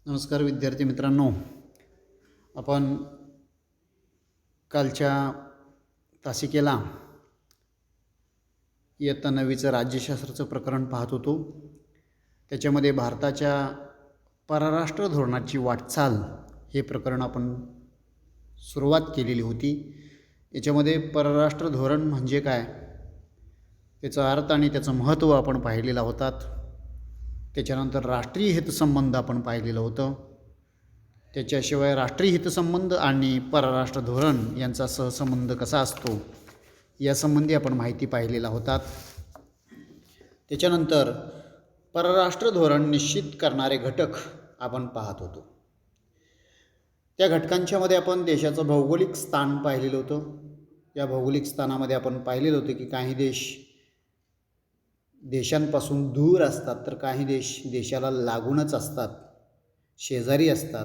नमस्कार विद्यार्थी मित्रांनो, आपण कालच्या तासिकेला इयत्ता 9वीचं राज्यशास्त्राचं प्रकरण पाहत होतो. त्याच्यामध्ये भारताच्या परराष्ट्र धोरणाची वाटचाल हे प्रकरण आपण सुरुवात केलेली होती. याच्यामध्ये परराष्ट्र धोरण म्हणजे काय, त्याचा अर्थ आणि त्याचं महत्त्व आपण पाहिलेलं होतात. त्याच्यानंतर राष्ट्रीय हितसंबंध आपण पाहिलेलं होतं. त्याच्याशिवाय राष्ट्रीय हितसंबंध आणि परराष्ट्र धोरण यांचा सहसंबंध कसा असतो यासंबंधी आपण माहिती पाहिलेला होतात. त्याच्यानंतर परराष्ट्र धोरण निश्चित करणारे घटक आपण पाहत होतो. त्या घटकांच्यामध्ये आपण देशाचं भौगोलिक स्थान पाहिलेलं होतं. या भौगोलिक स्थानामध्ये आपण पाहिलेलं होतं की काही देशांपासून दूर असतात, तर काही देशाला लागूनच असतात, शेजारी असतात.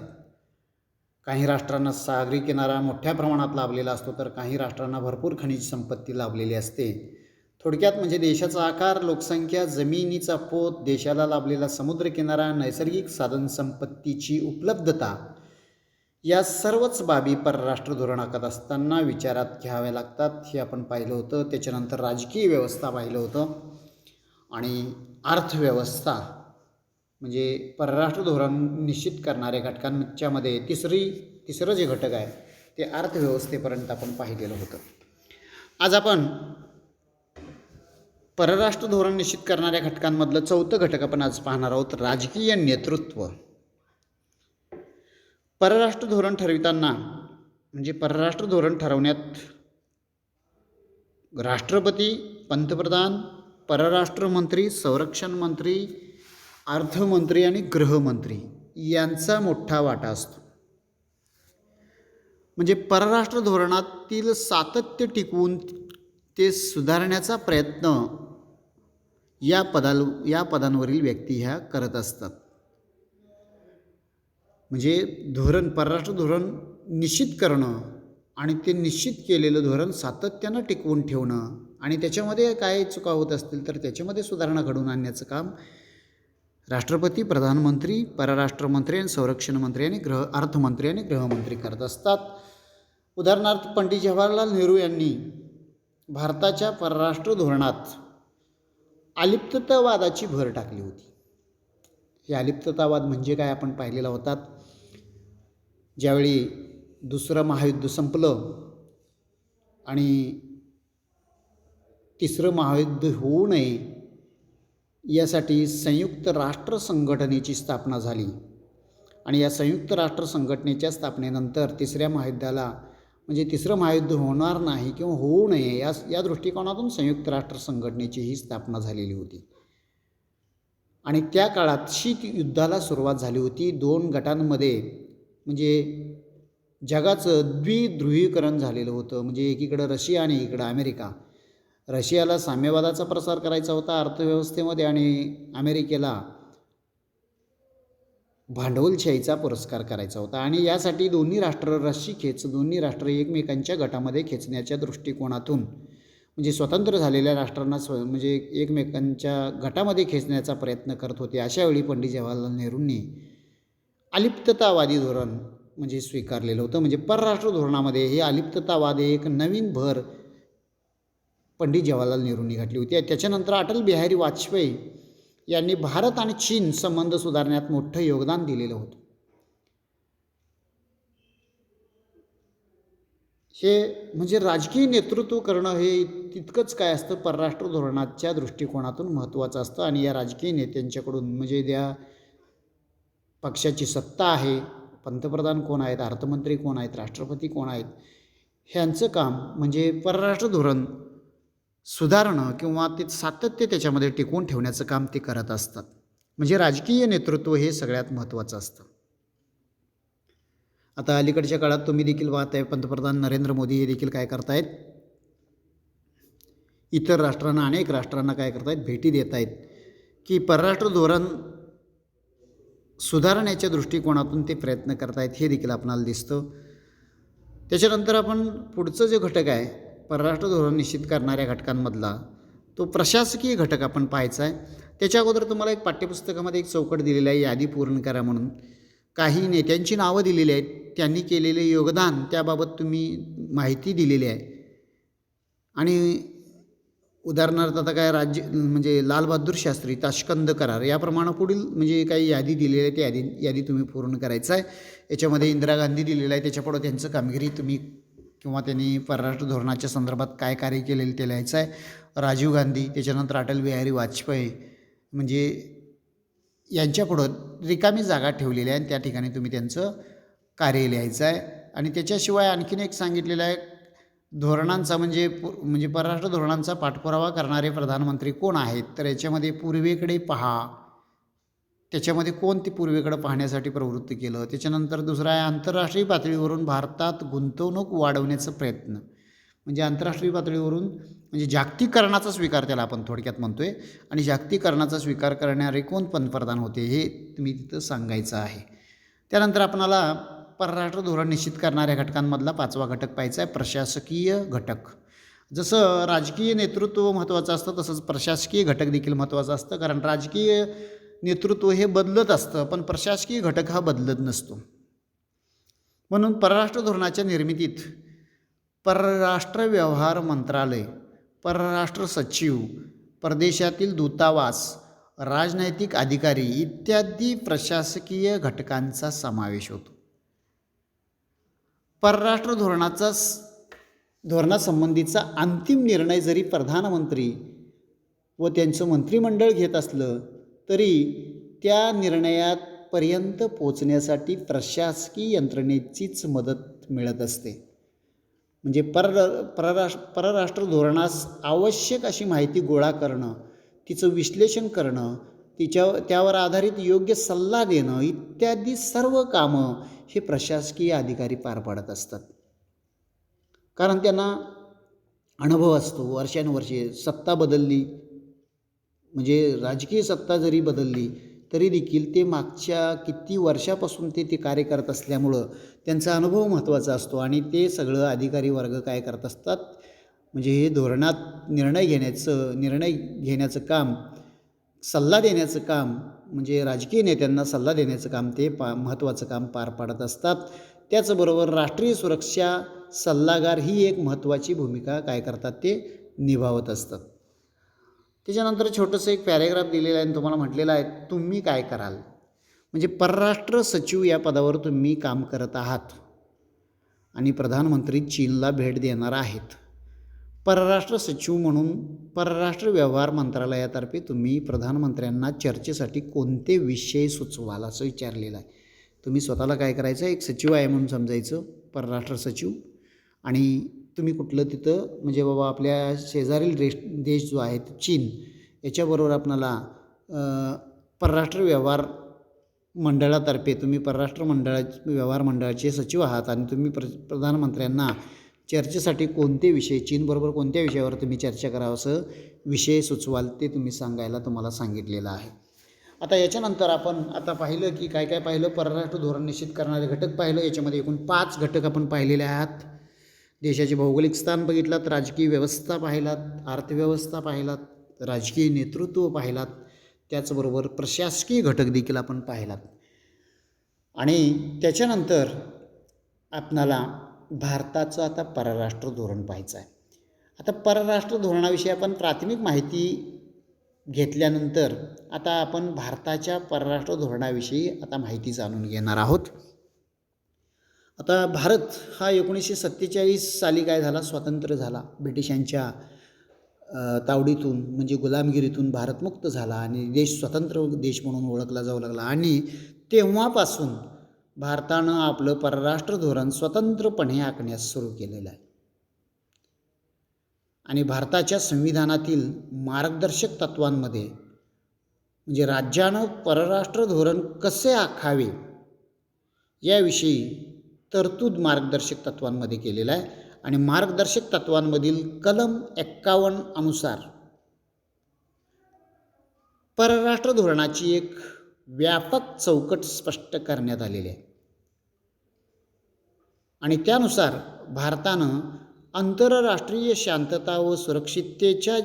काही राष्ट्रांना सागरी किनारा मोठ्या प्रमाणात लाभलेला असतो, तर काही राष्ट्रांना भरपूर खनिज संपत्ती लाभलेली असते. थोडक्यात म्हणजे देशाचा आकार, लोकसंख्या, जमिनीचा पोत, देशाला लाभलेला समुद्रकिनारा, नैसर्गिक साधनसंपत्तीची उपलब्धता या सर्वच बाबी परराष्ट्र धोरण आखत असताना विचारात घ्याव्या लागतात, हे आपण पाहिलं होतं. त्याच्यानंतर राजकीय व्यवस्था पाहिलं होतं आणि अर्थव्यवस्था म्हणजे परराष्ट्र धोरण निश्चित करणाऱ्या घटकांच्यामध्ये तिसरं जे घटक आहे ते अर्थव्यवस्थेपर्यंत आपण पाहिलेलं होतं. आज आपण परराष्ट्र धोरण निश्चित करणाऱ्या घटकांमधलं चौथं घटक आपण आज पाहणार आहोत, राजकीय नेतृत्व. परराष्ट्र धोरण ठरविताना म्हणजे परराष्ट्र धोरण ठरवण्यात राष्ट्रपती, पंतप्रधान, परराष्ट्र मंत्री, संरक्षण मंत्री, अर्थमंत्री आणि गृहमंत्री यांचा मोठा वाटा असतो. म्हणजे परराष्ट्र धोरणातील सातत्य टिकवून ते सुधारण्याचा प्रयत्न या पदांवरील व्यक्ती ह्या करत असतात. म्हणजे परराष्ट्र धोरण निश्चित करणं आणि ते निश्चित केलेलं धोरण सातत्यानं टिकवून ठेवणं आणि त्याच्यामध्ये काय चुका होत असतील तर त्याच्यामध्ये सुधारणा घडवून आणण्याचं काम राष्ट्रपती, प्रधानमंत्री, परराष्ट्र मंत्री आणि संरक्षण मंत्री आणि अर्थमंत्री आणि गृहमंत्री करत असतात. उदाहरणार्थ पंडित जवाहरलाल नेहरू यांनी भारताच्या परराष्ट्र धोरणात अलिप्ततावादाची भर टाकली होती. हे अलिप्ततावाद म्हणजे काय आपण पाहिलेला होतात. ज्यावेळी दुसरं महायुद्ध संपलं आणि तिसरं महायुद्ध होऊ नये यासाठी संयुक्त राष्ट्र संघटनेची स्थापना झाली आणि या संयुक्त राष्ट्र संघटनेच्या स्थापनेनंतर तिसऱ्या महायुद्धाला म्हणजे तिसरं महायुद्ध होणार नाही किंवा होऊ नये या दृष्टिकोनातून संयुक्त राष्ट्र संघटनेची ही स्थापना झालेली होती. आणि त्या काळात शीत युद्धाला सुरुवात झाली होती. दोन गटांमध्ये म्हणजे जगाचं द्विध्रुवीकरण झालेलं होतं. म्हणजे एकीकडं रशिया आणि एकीकडं अमेरिका. रशियाला साम्यवादाचा प्रसार करायचा होता अर्थव्यवस्थेमध्ये आणि अमेरिकेला भांडवलशाहीचा पुरस्कार करायचा होता. आणि यासाठी दोन्ही राष्ट्र एकमेकांच्या गटामध्ये खेचण्याच्या दृष्टिकोनातून म्हणजे स्वतंत्र झालेल्या राष्ट्रांना म्हणजे एकमेकांच्या गटामध्ये खेचण्याचा प्रयत्न करत होते. अशावेळी पंडित जवाहरलाल नेहरूंनी अलिप्ततावादी धोरण म्हणजे स्वीकारलेलं होतं. म्हणजे परराष्ट्र धोरणामध्ये हे अलिप्ततावाद एक नवीन भर पंडित जवाहरलाल नेहरूंनी घातली होती. त्याच्यानंतर अटल बिहारी वाजपेयी यांनी भारत आणि चीन संबंध सुधारण्यात मोठं योगदान दिलेलं होतं. हे म्हणजे राजकीय नेतृत्व करणं हे तितकंच काय असतं परराष्ट्र धोरणाच्या दृष्टिकोनातून महत्त्वाचं असतं. आणि या राजकीय नेत्यांच्याकडून म्हणजे ज्या पक्षाची सत्ता आहे, पंतप्रधान कोण आहेत, अर्थमंत्री कोण आहेत, राष्ट्रपती कोण आहेत, ह्यांचं काम म्हणजे परराष्ट्र धोरण सुधारणं किंवा ते सातत्य त्याच्यामध्ये टिकवून ठेवण्याचं काम ते करत असतात. म्हणजे राजकीय नेतृत्व हे सगळ्यात महत्त्वाचं असतं. आता अलीकडच्या काळात तुम्ही देखील पाहताय पंतप्रधान नरेंद्र मोदी हे देखील काय करतायत, इतर राष्ट्रांना अनेक राष्ट्रांना काय करतायत, भेटी देत आहेत की परराष्ट्र धोरण सुधारण्याच्या दृष्टिकोनातून ते प्रयत्न करतायत, हे देखील आपणाला दिसतं. त्याच्यानंतर आपण पुढचं जे घटक आहे परराष्ट्र धोरण निश्चित करणाऱ्या घटकांमधला तो प्रशासकीय घटक आपण पाहायचा आहे. त्याच्या अगोदर तुम्हाला एक पाठ्यपुस्तकामध्ये एक चौकट दिलेला आहे, यादी पूर्ण करा म्हणून. काही नेत्यांची नावं दिलेली आहेत, त्यांनी केलेले योगदान त्याबाबत तुम्ही माहिती दिलेली आहे. आणि उदाहरणार्थ आता काय म्हणजे लालबहादूर शास्त्री, ताशकंद करार याप्रमाणे पुढील म्हणजे काही यादी दिलेली आहे, ती यादी तुम्ही पूर्ण करायचं आहे. याच्यामध्ये इंदिरा गांधी दिलेलं आहे, त्याच्यापुढं त्यांचं कामगिरी तुम्ही किंवा त्यांनी परराष्ट्र धोरणाच्या संदर्भात काय कार्य केलेलं ते लिहायचं आहे. राजीव गांधी, त्याच्यानंतर अटल बिहारी वाजपेयी, म्हणजे यांच्यापुढं रिकामी जागा ठेवलेली आहे आणि त्या ठिकाणी तुम्ही त्यांचं कार्य लिहायचं आहे. आणि त्याच्याशिवाय आणखीन एक सांगितलेलं आहे, धोरणांचा म्हणजे परराष्ट्र धोरणांचा पाठपुरावा करणारे प्रधानमंत्री कोण आहेत, तर याच्यामध्ये पूर्वेकडे पहा, त्याच्यामध्ये कोण ती पूर्वेकडे पाहण्यासाठी प्रवृत्त केलं. त्याच्यानंतर दुसरं आहे आंतरराष्ट्रीय पातळीवरून भारतात गुंतवणूक वाढवण्याचा प्रयत्न, म्हणजे आंतरराष्ट्रीय पातळीवरून म्हणजे जागतिकीकरणाचा स्वीकार त्याला आपण थोडक्यात म्हणतोय. आणि जागतिकीकरणाचा स्वीकार करणारे कोण पंतप्रधान होते हे तुम्ही तिथं सांगायचं आहे. त्यानंतर आपणाला परराष्ट्र धोरण निश्चित करणाऱ्या घटकांमधला 5वा घटक पाहायचा आहे, प्रशासकीय घटक. जसं राजकीय नेतृत्व महत्त्वाचं असतं तसंच प्रशासकीय घटक देखील महत्त्वाचं असतं, कारण राजकीय नेतृत्व हे बदलत असतं पण प्रशासकीय घटक हा बदलत नसतो. म्हणून परराष्ट्र धोरणाच्या निर्मितीत परराष्ट्र व्यवहार मंत्रालय, परराष्ट्र सचिव, परदेशातील दूतावास, राजनैतिक अधिकारी इत्यादी प्रशासकीय घटकांचा समावेश होतो. परराष्ट्र धोरणासंबंधीचा अंतिम निर्णय जरी प्रधानमंत्री व त्यांचं मंत्रिमंडळ घेत असलं तरी त्या निर्णयापर्यंत पोचण्यासाठी प्रशासकीय यंत्रणेचीच मदत मिळत असते. म्हणजे परराष्ट्र धोरणास आवश्यक अशी माहिती गोळा करणं, तिचं विश्लेषण करणं, त्यावर आधारित योग्य सल्ला देणं इत्यादी सर्व कामं हे प्रशासकीय अधिकारी पार पाडत असतात. कारण त्यांना अनुभव असतो. वर्षानुवर्षे सत्ता बदलली, म्हणजे राजकीय सत्ता जरी बदलली तरी देखील ते मागच्या किती वर्षापासून ते कार्य करत असल्यामुळं त्यांचा अनुभव महत्त्वाचा असतो. आणि ते सगळं अधिकारी वर्ग काय करत असतात, म्हणजे हे धोरणात निर्णय घेण्याचं काम, सल्ला देण्याचं काम, म्हणजे राजकीय नेत्यांना सल्ला देण्याचं काम ते महत्त्वाचं काम पार पाडत असतात. त्याचबरोबर राष्ट्रीय सुरक्षा सल्लागार ही एक महत्त्वाची भूमिका काय करतात ते निभावत असतात. त्याच्यानंतर छोटंसं एक पॅरेग्राफ दिलेलं आहे आणि तुम्हाला म्हटलेलं आहे तुम्ही काय कराल, म्हणजे परराष्ट्र सचिव या पदावर तुम्ही काम करत आहात आणि प्रधानमंत्री चीनला भेट देणार आहेत. परराष्ट्र सचिव म्हणून परराष्ट्र व्यवहार मंत्रालयातर्फे तुम्ही प्रधानमंत्र्यांना चर्चेसाठी कोणते विषय सुचवाल असं विचारलेलं आहे. तुम्ही स्वतःला काय करायचं, एक सचिव आहे म्हणून समजायचं, परराष्ट्र सचिव, आणि तुम्ही कुठलं तिथं म्हणजे बाबा आपल्या शेजारील देश जो आहे चीन, याच्याबरोबर आपणाला परराष्ट्र व्यवहार मंडळातर्फे तुम्ही व्यवहार मंडळाचे सचिव आहात आणि तुम्ही प्रधानमंत्र्यांना चर्चेसाठी कोणते विषय, चीनबरोबर कोणत्या विषयावर तुम्ही चर्चा करावं असं विषय सुचवाल ते तुम्ही सांगायला तुम्हाला सांगितलेलं आहे. आता याच्यानंतर आपण आता पाहिलं की काय काय पाहिलं, परराष्ट्र धोरण निश्चित करणारे घटक पाहिलं. याच्यामध्ये एकूण 5 घटक आपण पाहिलेले आहेत. देशाचे भौगोलिक स्थान बघितलात, राजकीय व्यवस्था पाहिलात, अर्थव्यवस्था पाहिलात, राजकीय नेतृत्व पाहिलात, त्याचबरोबर प्रशासकीय घटक देखील आपण पाहिलात. आणि त्याच्यानंतर आपणाला भारताचं आता परराष्ट्र धोरण पाहायचं आहे. आता परराष्ट्र धोरणाविषयी आपण प्राथमिक माहिती घेतल्यानंतर आता आपण भारताच्या परराष्ट्र धोरणाविषयी आता माहिती जाणून घेणार आहोत. आता भारत हा 1947 साली काय झाला, स्वतंत्र झाला. ब्रिटिशांच्या तावडीतून म्हणजे गुलामगिरीतून भारत मुक्त झाला आणि देश स्वतंत्र देश म्हणून ओळखला जाऊ लागला. आणि तेव्हापासून भारतानं आपलं परराष्ट्र धोरण स्वतंत्रपणे आखण्यास सुरू केलेलं आहे. आणि भारताच्या संविधानातील मार्गदर्शक तत्वांमध्ये म्हणजे राज्यानं परराष्ट्र धोरण कसे आखावे याविषयी तरतूद मार्गदर्शक तत्वांमध्ये केलेला आहे. आणि मार्गदर्शक तत्वांमधील कलम 51 अनुसार परराष्ट्र धोरणाची एक व्यापक चौकट स्पष्ट करण्यात आलेली आहे. आणि त्यानुसार भारतानं आंतरराष्ट्रीय शांतता व सुरक्षिततेच्या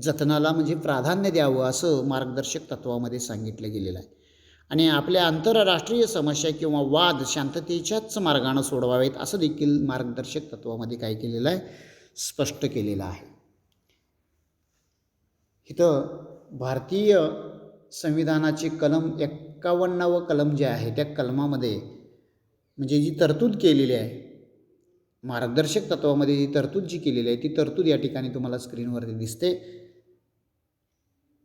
जतनाला म्हणजे प्राधान्य द्यावं असं मार्गदर्शक तत्वामध्ये सांगितलं गेलेलं आहे. आणि आपल्या आंतरराष्ट्रीय समस्या किंवा वाद शांततेच्याच मार्गाने सोडवावेत असं देखील मार्गदर्शक तत्वामध्ये काय केलेलं आहे, स्पष्ट केलेलं आहे. इथं भारतीय संविधानाचे कलम 51 कलम जे आहे त्या कलमामध्ये म्हणजे जी तरतूद केलेली आहे, मार्गदर्शक तत्वामध्ये जी तरतूद जी केलेली आहे ती तरतूद या ठिकाणी तुम्हाला स्क्रीनवरती दिसते.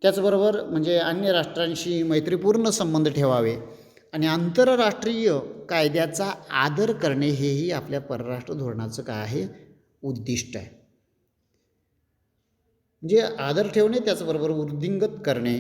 त्याचबरोबर म्हणजे अन्य राष्ट्रांशी मैत्रीपूर्ण संबंध ठेवावे आणि आंतरराष्ट्रीय कायद्याचा आदर करणे हेही आपल्या परराष्ट्र धोरणाचं काय आहे, उद्दिष्ट आहे. म्हणजे आदर ठेवणे त्याचबरोबर वृद्धिंगत करणे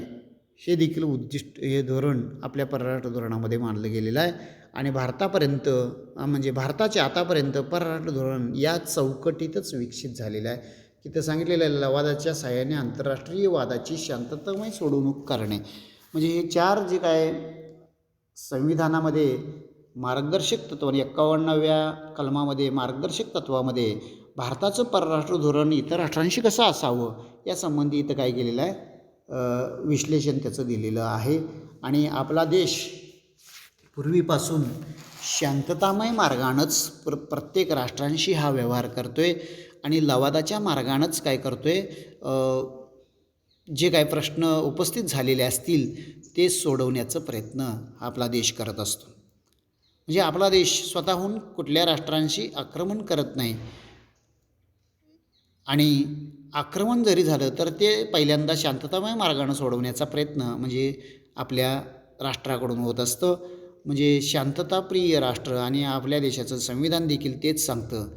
हे देखील उद्दिष्ट, हे धोरण आपल्या परराष्ट्र धोरणामध्ये मानलं गेलेलं आहे. आणि भारतापर्यंत म्हणजे भारताचे आतापर्यंत परराष्ट्र धोरण या चौकटीतच विकसित झालेलं आहे. तिथं सांगितलेलं आहे लवादाच्या साहाय्याने आंतरराष्ट्रीय वादाची शांततामय सोडवणूक करणे. म्हणजे हे 4 जे काय संविधानामध्ये मार्गदर्शक तत्व 51व्या कलमामध्ये मार्गदर्शक तत्वामध्ये भारताचं परराष्ट्र धोरण इतर राष्ट्रांशी कसं असावं यासंबंधी इथं काय केलेलं आहे, विश्लेषण त्याचं दिलेलं आहे. आणि आपला देश पूर्वीपासून शांततामय मार्गानंच प्रत्येक राष्ट्रांशी हा व्यवहार करतो आहे आणि लवादाच्या मार्गानंच काय करतो आहे, जे काय प्रश्न उपस्थित झालेले असतील ते सोडवण्याचा प्रयत्न आपला देश करत असतो. म्हणजे आपला देश स्वतःहून कुठल्या राष्ट्रांशी आक्रमण करत नाही आणि आक्रमण जरी झालं तर ते पहिल्यांदा शांततामय मार्गाने सोडवण्याचा प्रयत्न म्हणजे आपल्या राष्ट्राकडून होत असतं. म्हणजे शांतताप्रिय राष्ट्र आणि आपल्या देशाचं संविधान देखील तेच सांगतं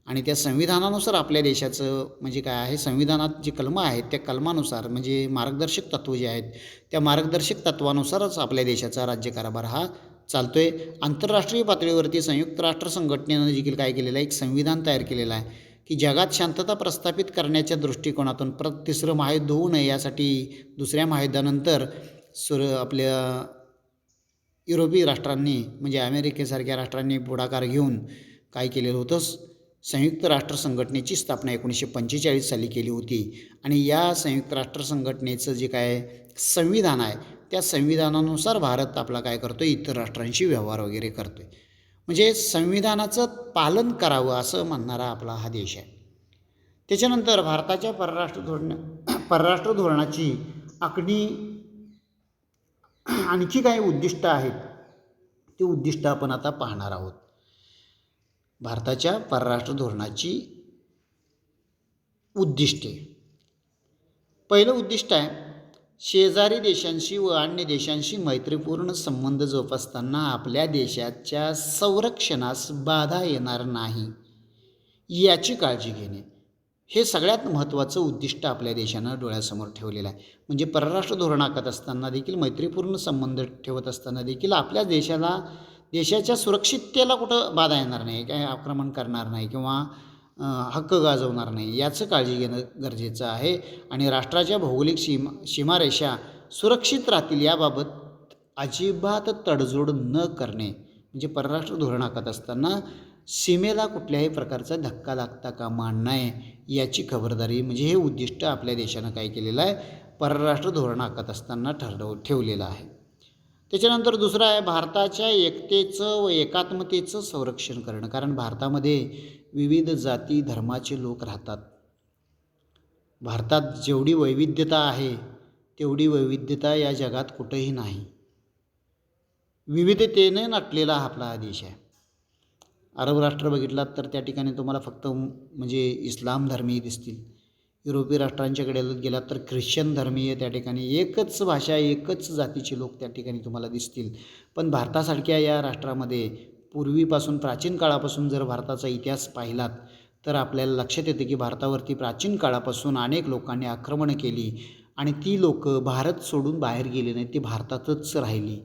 आणि त्या संविधानानुसार आपल्या देशाचं म्हणजे काय आहे, संविधानात जी कलमं आहेत त्या कलमानुसार म्हणजे मार्गदर्शक तत्त्व जे आहेत त्या मार्गदर्शक तत्वानुसारच आपल्या देशाचा राज्यकारभार हा चालतो आहे. आंतरराष्ट्रीय पातळीवरती संयुक्त राष्ट्र संघटनेनं देखील काय केलेलं आहे, एक संविधान तयार केलेलं आहे की जगात शांतता प्रस्थापित करण्याच्या दृष्टिकोनातून तिसरं महायुद्ध होऊ नये यासाठी दुसऱ्या महायुद्धानंतर आपल्या युरोपीय राष्ट्रांनी म्हणजे अमेरिकेसारख्या राष्ट्रांनी पुढाकार घेऊन काय केलेलं होतं, संयुक्त राष्ट्र संघटनेची स्थापना 1945 साली केली होती. आणि या संयुक्त राष्ट्र संघटनेचं जे काय संविधान आहे त्या संविधानानुसार भारत आपला काय करतो, इतर राष्ट्रांशी व्यवहार वगैरे करतो आहे. म्हणजे संविधानाचं पालन करावं असं म्हणणारा आपला हा देश आहे. त्याच्यानंतर भारताच्या परराष्ट्र धोरणाची आखणी आणखी काही उद्दिष्ट आहेत, ती उद्दिष्ट आपण आता पाहणार आहोत. भारताच्या परराष्ट्र धोरणाची उद्दिष्टे. पहिलं उद्दिष्ट आहे शेजारी देशांशी व अन्य देशांशी मैत्रीपूर्ण संबंध जोपासताना आपल्या देशाच्या संरक्षणास बाधा येणार नाही याची काळजी घेणे. हे सगळ्यात महत्त्वाचं उद्दिष्ट आपल्या देशानं डोळ्यासमोर ठेवलेलं आहे. म्हणजे परराष्ट्र धोरण आखत असताना देखील मैत्रीपूर्ण संबंध ठेवत असताना देखील आपल्या देशाच्या सुरक्षिततेला कुठं बाधा येणार नाही, काय आक्रमण करणार नाही किंवा हक्क गाजवणार नाही याचं काळजी घेणं गरजेचं आहे. आणि राष्ट्राच्या भौगोलिक सीमारेषा सुरक्षित राहतील याबाबत अजिबात तडजोड न करणे. म्हणजे परराष्ट्र धोरण आखत असताना सीमेला कुठल्याही प्रकारचा धक्का लागता कामा नये याची खबरदारी म्हणजे हे उद्दिष्ट आपल्या देशानं काय केलेलं आहे, परराष्ट्र धोरण आखत असताना ठेवलेलं आहे. त्याच्यानंतर दुसरं आहे भारताच्या एकतेचं व एकात्मतेचं संरक्षण करणं. कारण भारतामध्ये विविध जाती धर्माचे लोक राहतात. भारतात जेवढी वैविध्यता आहे तेवढी वैविध्यता या जगात कुठंही नाही. विविधतेने नटलेला आपला हा देश आहे. अरब राष्ट्र बघितलात तर त्या ठिकाणी तुम्हाला फक्त म्हणजे इस्लाम धर्मीय दिसतील. युरोपीय राष्ट्रांच्याकडे गेलात तर ख्रिश्चन धर्मीय त्या ठिकाणी एकच भाषा एकच जातीचे लोक त्या ठिकाणी तुम्हाला दिसतील. पण भारतासारख्या या राष्ट्रामध्ये पूर्वीपासून प्राचीन काळापासून जर भारताचा इतिहास पाहिलात तर आपल्याला लक्षात येते की भारतावरती प्राचीन काळापासून अनेक लोकांनी आक्रमणं केली आणि ती लोक भारत सोडून बाहेर गेले नाही, ती भारतातच राहिली.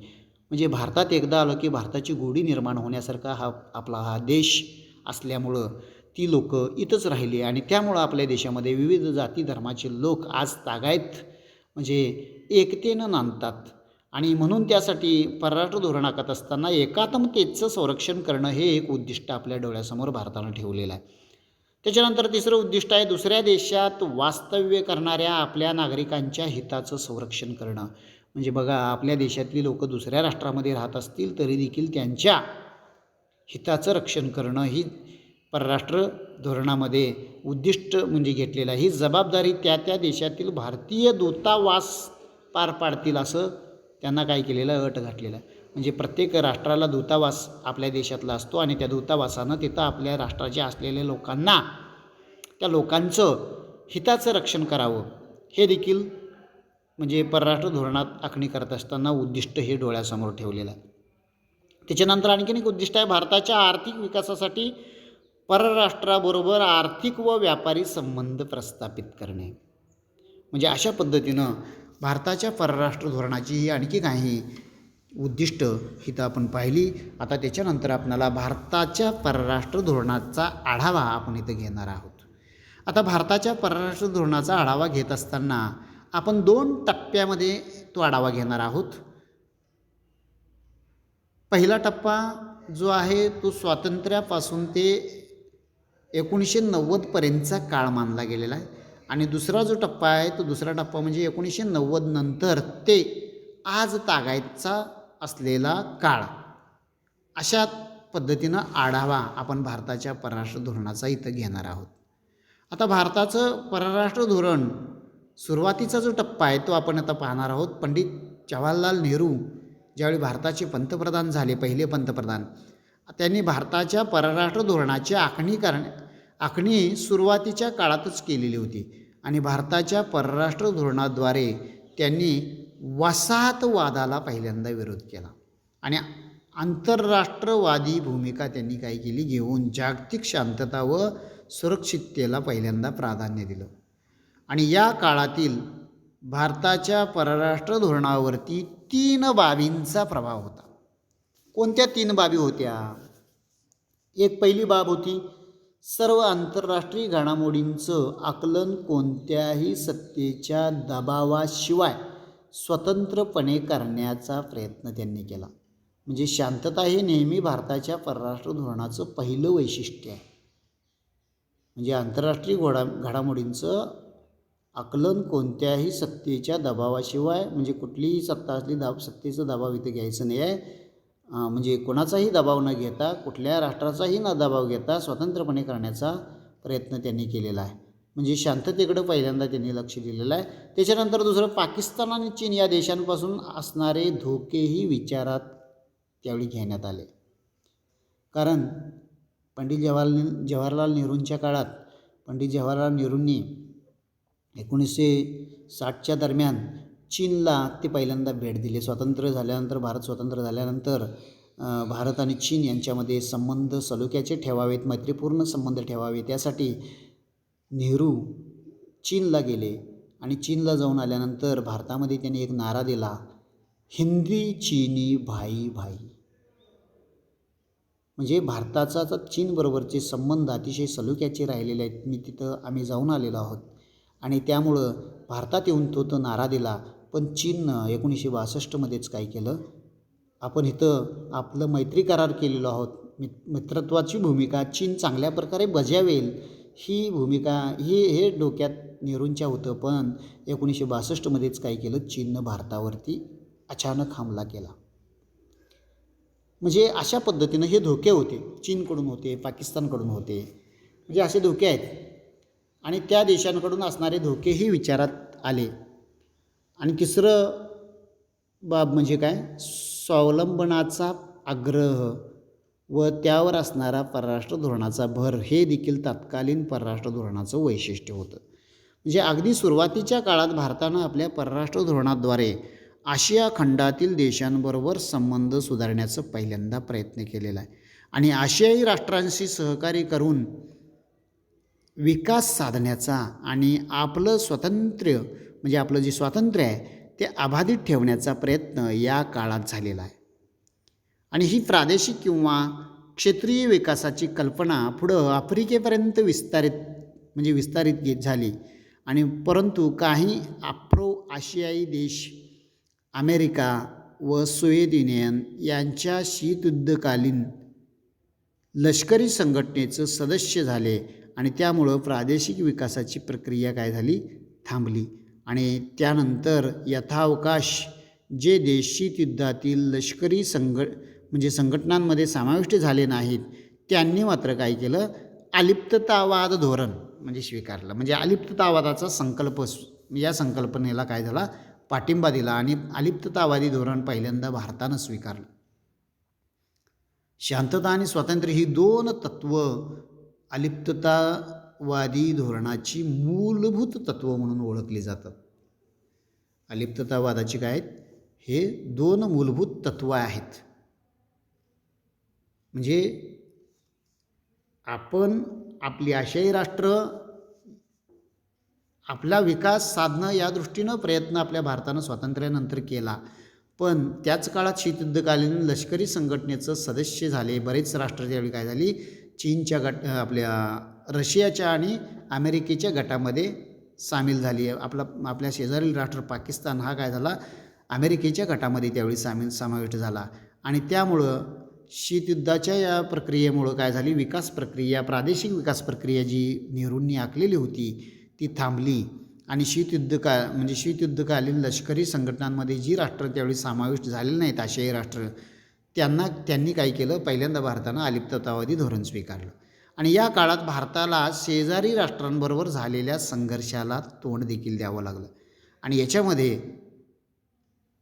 म्हणजे भारतात एकदा आलं की भारताची गोडी निर्माण होण्यासारखा आपला हा देश असल्यामुळं ती लोक इथंच राहिली आणि त्यामुळं आपल्या देशामध्ये विविध जाती धर्माचे लोक आज तागायत म्हणजे एकतेनं नांदतात. आणि म्हणून त्यासाठी परराष्ट्र धोरण आखत असताना एकात्मतेचं संरक्षण करणं हे एक उद्दिष्ट आपल्या डोळ्यासमोर भारतानं ठेवलेलं आहे. त्याच्यानंतर तिसरं उद्दिष्ट आहे दुसऱ्या देशात वास्तव्य करणाऱ्या आपल्या नागरिकांच्या हिताचं संरक्षण करणं. म्हणजे बघा, आपल्या देशातली लोक दुसऱ्या राष्ट्रामध्ये राहत असतील तरी देखील त्यांच्या हिताचं रक्षण करणं ही परराष्ट्र धोरणामध्ये उद्दिष्ट म्हणजे घेतलेलं आहे. ही जबाबदारी त्या त्या देशातील भारतीय दूतावास पार पाडतील असं त्यांना काय केलेलं आहे, अट घातलेलं आहे. म्हणजे प्रत्येक राष्ट्राला दूतावास आपल्या देशातला असतो आणि त्या दूतावासानं तिथं आपल्या राष्ट्राच्या असलेल्या लोकांना, त्या लोकांचं हिताचं रक्षण करावं, हे देखील म्हणजे परराष्ट्र धोरणात आखणी करत असताना उद्दिष्ट हे डोळ्यासमोर ठेवलेलं आहे. त्याच्यानंतर आणखीन एक उद्दिष्ट आहे, भारताच्या आर्थिक विकासासाठी परराष्ट्राबरोबर आर्थिक व व्यापारी संबंध प्रस्थापित करणे. म्हणजे अशा पद्धतीनं भारताच्या परराष्ट्र धोरणाची ही आणखी काही उद्दिष्ट इथं आपण पाहिली. आता त्याच्यानंतर आपल्याला भारताच्या परराष्ट्र धोरणाचा आढावा आपण इथं घेणार आहोत. आता भारताच्या परराष्ट्र धोरणाचा आढावा घेत असताना आपण 2 टप्प्यामध्ये तो आढावा घेणार आहोत. पहिला टप्पा जो आहे तो स्वातंत्र्यापासून ते 1990पर्यंतचा काळ मानला गेलेला आहे आणि दुसरा जो टप्पा आहे तो दुसरा टप्पा म्हणजे 1990 नंतर ते आज तागायचा असलेला काळ. अशा पद्धतीनं आढावा आपण भारताच्या परराष्ट्र धोरणाचा इथं घेणार आहोत. आता भारताचं परराष्ट्र धोरण सुरुवातीचा जो टप्पा आहे तो आपण आता पाहणार आहोत. पंडित जवाहरलाल नेहरू ज्यावेळी भारताचे पंतप्रधान झाले, पहिले पंतप्रधान, त्यांनी भारताच्या परराष्ट्र धोरणाची आखणी सुरुवातीच्या काळातच केलेली होती आणि भारताच्या परराष्ट्र धोरणाद्वारे त्यांनी वसाहतवादाला पहिल्यांदा विरोध केला आणि आंतरराष्ट्रवादी भूमिका त्यांनी काय केली, घेऊन जागतिक शांतता व सुरक्षिततेला पहिल्यांदा प्राधान्य दिलं. आणि या काळातील भारताच्या परराष्ट्र धोरणावरती 3 बाबींचा प्रभाव होता. कोणत्या 3 बाबी होत्या? एक पहिली बाब होती, सर्व आंतरराष्ट्रीय घडामोडींचं आकलन कोणत्याही सत्तेच्या दबावाशिवाय स्वतंत्रपणे करण्याचा प्रयत्न त्यांनी केला. म्हणजे शांतता हे नेहमी भारताच्या परराष्ट्र धोरणाचं पहिलं वैशिष्ट्य आहे. म्हणजे आंतरराष्ट्रीय घडामोडींचं आकलन कोणत्याही सत्तेच्या दबावाशिवाय, म्हणजे कुठलीही सत्ता असली सत्तेचं दबाव इथे घ्यायचं नाही आहे. म्हणजे कोणाचाही दबाव न घेता, कुठल्या राष्ट्राचाही न दबाव घेता स्वतंत्रपणे करण्याचा प्रयत्न त्यांनी केलेला आहे. म्हणजे शांततेकडं पहिल्यांदा त्यांनी लक्ष दिलेलं आहे. त्याच्यानंतर दुसरं, पाकिस्तान आणि चीन या देशांपासून असणारे धोकेही विचारात त्यावेळी घेण्यात आले. कारण पंडित जवाहरलाल नेहरूंच्या काळात पंडित जवाहरलाल नेहरूंनी 1960च्या दरम्यान चीनला ते पहिल्यांदा भेट दिली. स्वातंत्र्य झाल्यानंतर, भारत स्वतंत्र झाल्यानंतर भारत आणि चीन यांच्यामध्ये संबंध सलोख्याचे ठेवावेत, मैत्रीपूर्ण संबंध ठेवावेत, यासाठी नेहरू चीनला गेले आणि चीनला जाऊन आल्यानंतर भारतामध्ये त्यांनी एक नारा दिला, हिंदी चीनी भाई भाई. म्हणजे भारताचा चीनबरोबरचे संबंध अतिशय सलोख्याचे राहिलेले आहेत. आम्ही जाऊन आलेलो आहोत आणि त्यामुळं भारतात येऊन तो नारा दिला. पण चीननं 1962मध्येच काय केलं, आपण इथं आपलं मैत्री करार केलेलो आहोत, मित्रत्वाची भूमिका चीन चांगल्या प्रकारे बजावेल ही भूमिका हे डोक्यात नेहरूंच्या होतं. पण 1962मध्येच काय केलं, चीननं भारतावरती अचानक हमला केला. म्हणजे अशा पद्धतीनं हे धोके होते, चीनकडून होते, पाकिस्तानकडून होते. म्हणजे असे धोके आहेत आणि त्या देशांकडून असणारे धोकेही विचारात आले. आणि तिसरं बाब म्हणजे काय, स्वावलंबनाचा आग्रह व त्यावर असणारा परराष्ट्र धोरणाचा भर, हे देखील तत्कालीन परराष्ट्र धोरणाचं वैशिष्ट्य होतं. म्हणजे अगदी सुरुवातीच्या काळात भारतानं आपल्या परराष्ट्र धोरणाद्वारे आशिया खंडातील देशांबरोबर संबंध सुधारण्याचा पहिल्यांदा प्रयत्न केलेला आहे आणि आशियाई राष्ट्रांशी सहकार्य करून विकास साधण्याचा आणि आपलं स्वातंत्र्य, म्हणजे आपलं जे स्वातंत्र्य आहे ते अबाधित ठेवण्याचा प्रयत्न या काळात झालेला आहे. आणि ही प्रादेशिक किंवा क्षेत्रीय विकासाची कल्पना पुढं आफ्रिकेपर्यंत विस्तारित झाली. आणि परंतु काही आफ्रो आशियाई देश अमेरिका व सोव्हिएत युनियन यांच्या शीतयुद्धकालीन लष्करी संघटनेचं सदस्य झाले आणि त्यामुळं प्रादेशिक विकासाची प्रक्रिया काय झाली, थांबली. आणि त्यानंतर यथावकाश जे देश शीतयुद्धातील लष्करी संघटनांमध्ये समाविष्ट झाले नाहीत त्यांनी मात्र काय केलं, अलिप्ततावाद धोरण म्हणजे स्वीकारलं. म्हणजे अलिप्ततावादाचा या संकल्पनेला काय झाला, पाठिंबा दिला आणि अलिप्ततावादी धोरण पहिल्यांदा भारतानं स्वीकारलं. शांतता आणि स्वातंत्र्य ही दोन तत्त्व अलिप्ततावादी धोरणाची मूलभूत तत्त्व म्हणून ओळखली जातात. अलिप्ततावादाची काय आहेत, हे दोन मूलभूत तत्त्व आहेत. म्हणजे आपण आपली आशियाई राष्ट्र आपला विकास साधणं या दृष्टीनं प्रयत्न आपल्या भारतानं स्वातंत्र्यानंतर केला, पण त्याच काळात शीतयुद्धकालीन लष्करी संघटनेचं सदस्य झाले बरेच राष्ट्र. त्यावेळी काय झाली, चीनच्या रशियाच्या आणि अमेरिकेच्या गटामध्ये सामील झाली. आपल्या शेजारील राष्ट्र पाकिस्तान हा काय झाला, अमेरिकेच्या गटामध्ये त्यावेळी समाविष्ट झाला. आणि त्यामुळं शीतयुद्धाच्या या प्रक्रियेमुळं काय झाली, प्रादेशिक विकास प्रक्रिया जी नेहरूंनी आखलेली होती ती थांबली. आणि शीतयुद्धकालीन लष्करी संघटनांमध्ये जी राष्ट्र त्यावेळी समाविष्ट झालेली नाहीत आशियाई राष्ट्र, त्यांनी काय केलं, पहिल्यांदा भारतानं अलिप्ततावादी धोरण स्वीकारलं. आणि या काळात भारताला शेजारी राष्ट्रांबरोबर झालेल्या संघर्षाला तोंड देखील द्यावं लागलं. आणि याच्यामध्ये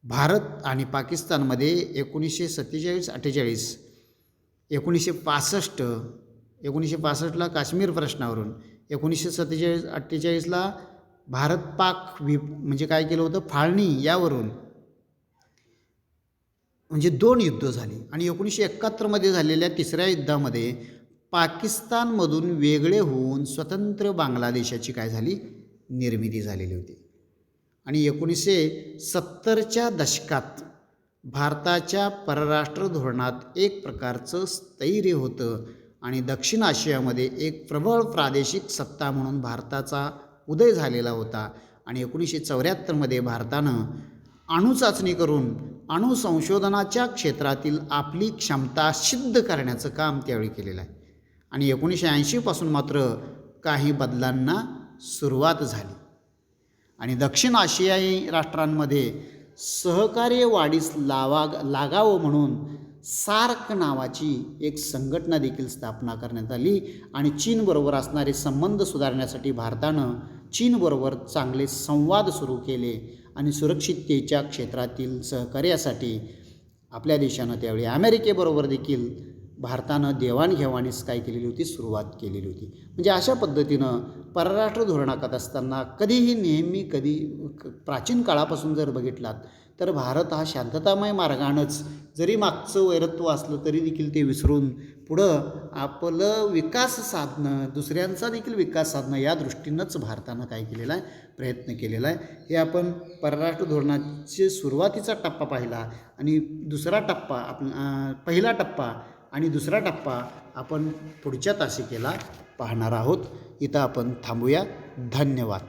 भारत आणि पाकिस्तानमध्ये 1947-48, 1965ला काश्मीर प्रश्नावरून, 1947-48ला भारत पाक म्हणजे काय केलं होतं, फाळणी यावरून म्हणजे 2 युद्ध झाली. आणि 1971मध्ये झालेल्या तिसऱ्या युद्धामध्ये पाकिस्तानमधून वेगळे होऊन स्वतंत्र बांगलादेशाची काय झाली, निर्मिती झालेली होती. आणि 1970च्या दशकात भारताच्या परराष्ट्र धोरणात एक प्रकारचं स्थैर्य होतं आणि दक्षिण आशियामध्ये एक प्रबळ प्रादेशिक सत्ता म्हणून भारताचा उदय झालेला होता. आणि 1974मध्ये भारतानं अणुचाचणी करून अणुसंशोधनाच्या क्षेत्रातील आपली क्षमता सिद्ध करण्याचं काम त्यावेळी केलेलं आहे. आणि 1980पासून मात्र काही बदलांना सुरुवात झाली. आणि दक्षिण आशियाई राष्ट्रांमध्ये सहकार्य वाढीस लागावं म्हणून सार्क नावाची एक संघटना देखील स्थापना करण्यात आली. आणि चीनबरोबर असणारे संबंध सुधारण्यासाठी भारतानं चीनबरोबर चांगले संवाद सुरू केले. आणि सुरक्षिततेच्या क्षेत्रातील सहकार्यासाठी आपल्या देशानं त्यावेळी अमेरिकेबरोबर देखील भारतानं देवाणघेवाणीस काय केलेली होती, सुरुवात केलेली होती. म्हणजे अशा पद्धतीनं परराष्ट्र धोरण आखत असताना कधी प्राचीन काळापासून जर बघितलात तर भारत हा शांततामय मार्गानंच, जरी मागचं वैरत्व असलं तरी देखील ते विसरून पुढं आपलं विकास साधणं, दुसऱ्यांचा देखील विकास साधणं या दृष्टीनंच भारतानं काय केलेलं आहे, प्रयत्न केलेला आहे. हे आपण परराष्ट्र धोरणाचे सुरुवातीचा टप्पा पाहिला आणि पहिला टप्पा आणि दुसरा टप्पा आपण पुढच्या तासिकेला पाहणार आहोत. इथं आपण थांबूया. धन्यवाद.